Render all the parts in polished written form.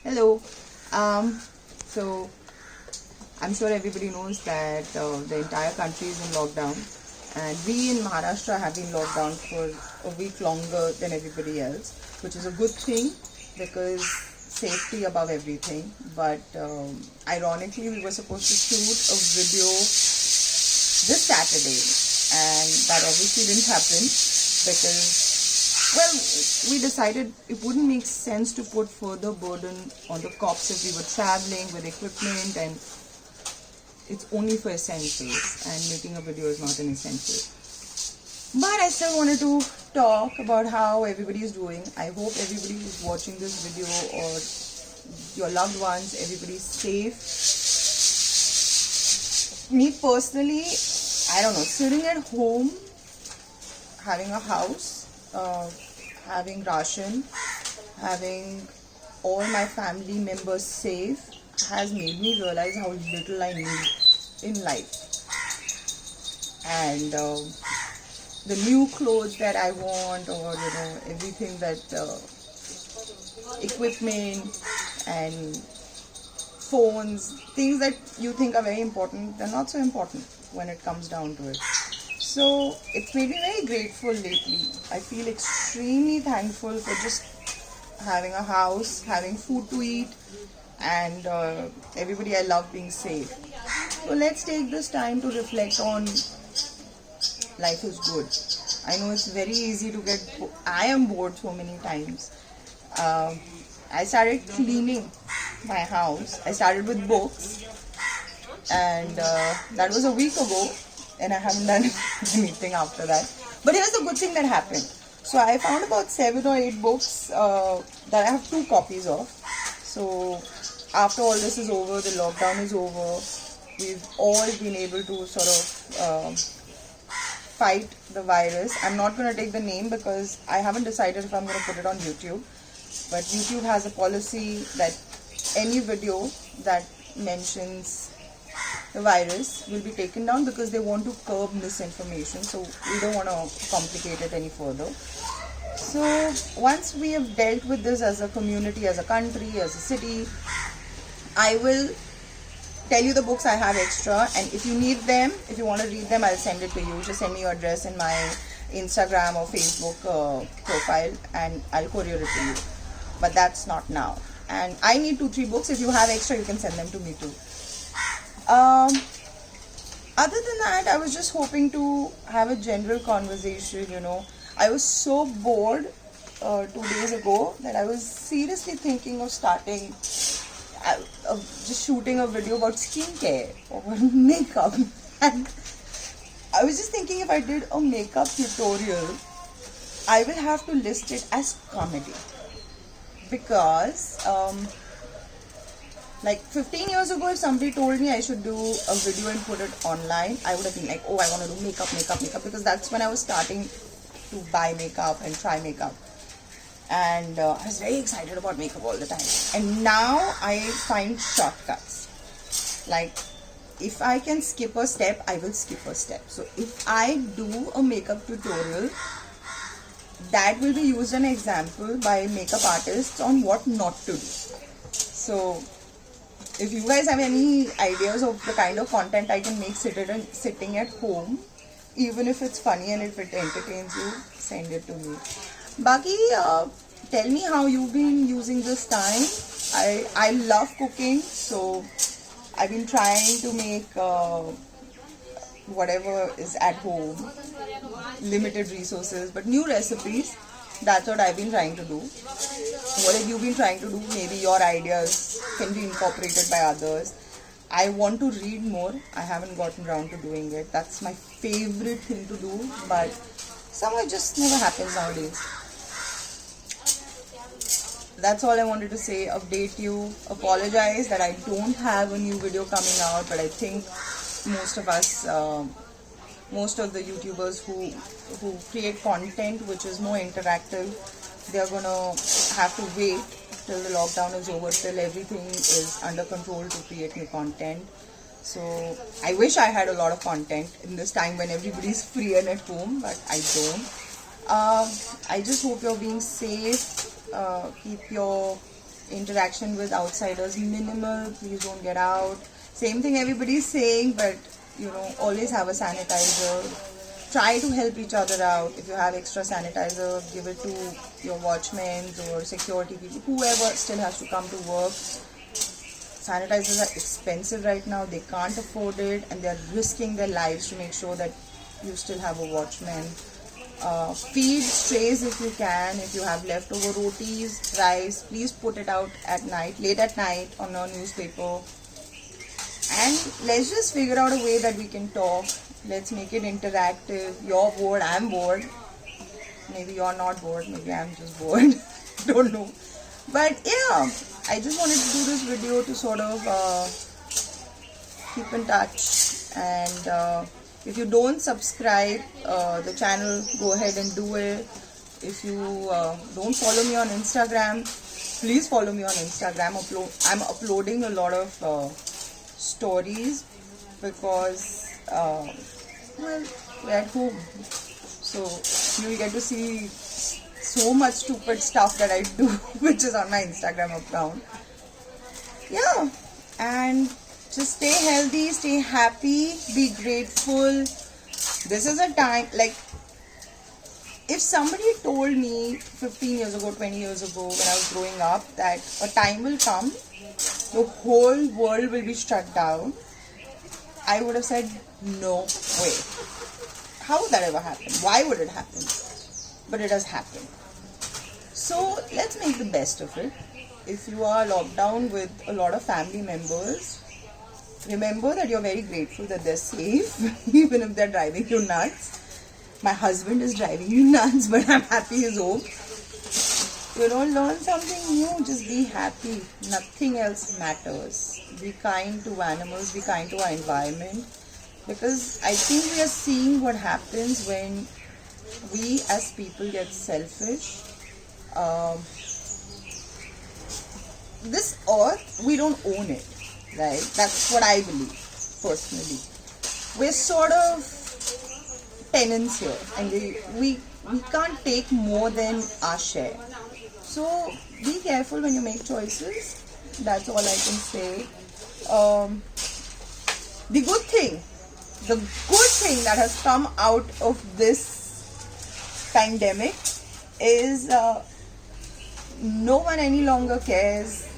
Hello. So I'm sure everybody knows that the entire country is in lockdown, and we in Maharashtra have been locked down for a week longer than everybody else, which is a good thing because safety above everything. But ironically, we were supposed to shoot a video this Saturday, and that obviously didn't happen because, well, we decided it wouldn't make sense to put further burden on the cops if we were traveling with equipment, and it's only for essentials, and making a video is not an essential. But I still wanted to talk about how everybody is doing. I hope everybody who's watching this video, or your loved ones, everybody's safe. Me personally, I don't know, sitting at home, having a house, having ration, having all my family members safe has made me realize how little I need in life. And the new clothes that I want, or everything that equipment and phones, things that you think are very important, they're not so important when it comes down to it. So it's made me very grateful lately. I feel extremely thankful for just having a house, having food to eat, and everybody I love being safe. So let's take this time to reflect on life is good. I know it's very easy to get, I am bored so many times. I started cleaning my house. I started with books, and that was a week ago, and I haven't done anything after that. But here's the good thing that happened. So I found about 7 or 8 books that I have 2 copies of. So after all this is over, the lockdown is over, we've all been able to sort of fight the virus. I'm not going to take the name because I haven't decided if I'm going to put it on YouTube. But YouTube has a policy that any video that mentions the virus will be taken down because they want to curb misinformation. So we don't want to complicate it any further. So once we have dealt with this as a community, as a country, as a city, I will tell you the books I have extra, and if you need them, if you want to read them, I'll send it to you. Just send me your address in my Instagram or Facebook profile, and I'll courier it to you. But that's not now. And I need 2-3 books. If you have extra, you can send them to me too. Other than that, I was just hoping to have a general conversation. I was so bored 2 days ago that I was seriously thinking of starting just shooting a video about skincare or makeup. And I was just thinking, if I did a makeup tutorial, I will have to list it as comedy, because like 15 years ago, if somebody told me I should do a video and put it online, I would have been like, oh, I want to do makeup, because that's when I was starting to buy makeup and try makeup. And I was very excited about makeup all the time. And now I find shortcuts. Like, if I can skip a step, I will skip a step. So if I do a makeup tutorial, that will be used an example by makeup artists on what not to do. So if you guys have any ideas of the kind of content I can make sitting at home, even if it's funny and if it entertains you, send it to me. Baki, tell me how you've been using this time. I love cooking, so I've been trying to make whatever is at home, limited resources, but new recipes. That's what I've been trying to do. What have you been trying to do? Maybe your ideas can be incorporated by others. I want to read more. I haven't gotten around to doing it. That's my favorite thing to do, but somehow it just never happens nowadays. That's all I wanted to say. Update you. Apologize that I don't have a new video coming out, but I think most of us, most of the YouTubers who create content which is more interactive, they're gonna have to wait till the lockdown is over, till everything is under control to create new content. So I wish I had a lot of content in this time when everybody's free and at home, but I don't. I just hope you're being safe. Keep your interaction with outsiders minimal. Please don't get out. Same thing everybody's saying, but always have a sanitizer. Try to help each other out. If you have extra sanitizer, give it to your watchmen or security people, whoever still has to come to work. Sanitizers are expensive right now. They can't afford it, and they're risking their lives to make sure that you still have a watchman. Feed strays if you can. If you have leftover rotis, rice, please put it out at night, late at night on a newspaper. And let's just figure out a way that we can talk. Let's make it interactive. You're bored, I'm bored. Maybe you're not bored, maybe I'm just bored. Don't know. But yeah, I just wanted to do this video to sort of keep in touch. And if you don't subscribe the channel, go ahead and do it. If you don't follow me on Instagram, please follow me on Instagram. I'm uploading a lot of stories because well, we're at home, so you'll get to see so much stupid stuff that I do which is on my Instagram account. Yeah, and just stay healthy, stay happy, be grateful. This is a time, like, if somebody told me 15 years ago, 20 years ago when I was growing up that a time will come, the whole world will be shut down, I would have said, no way. How would that ever happen? Why would it happen? But it has happened. So let's make the best of it. If you are locked down with a lot of family members, remember that you're very grateful that they're safe, even if they're driving you nuts. My husband is driving you nuts, but I'm happy he's home. Learn something new, just be happy. Nothing else matters. Be kind to animals, be kind to our environment. Because I think we are seeing what happens when we as people get selfish. This earth, we don't own it, right? That's what I believe, personally. We're sort of tenants here, and we can't take more than our share. So be careful when you make choices. That's all I can say. The good thing that has come out of this pandemic is no one any longer cares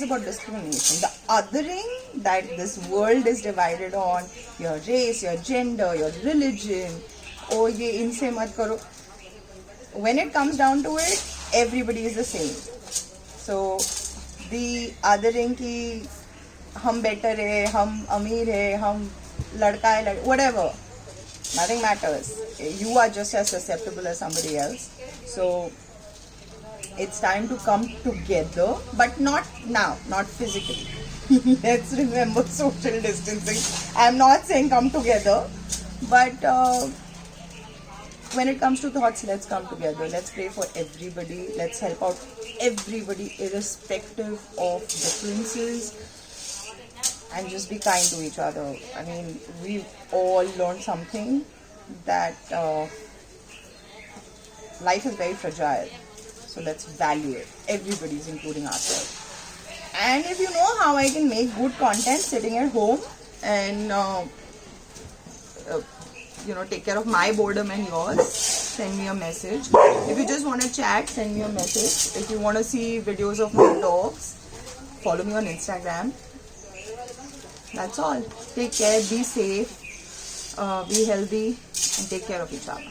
about discrimination. The othering that this world is divided on, your race, your gender, your religion, oh ye inse mat karo. When it comes down to it, everybody is the same. So the othering ki hum better hai, hum ameer hai, hum ladka hai, whatever, nothing matters. You are just as susceptible as somebody else. So it's time to come together, but not now, not physically. Let's remember social distancing. I'm not saying come together, but when it comes to thoughts, let's come together. Let's pray for everybody. Let's help out everybody, irrespective of differences, and just be kind to each other. I mean, we've all learned something that life is very fragile. So let's value it. Everybody's, including ourselves. And if you know how I can make good content sitting at home and take care of my boredom and yours, send me a message. If you just want to chat, send me a message. If you want to see videos of my dogs, follow me on Instagram. That's all. Take care, be safe, be healthy, and take care of each other.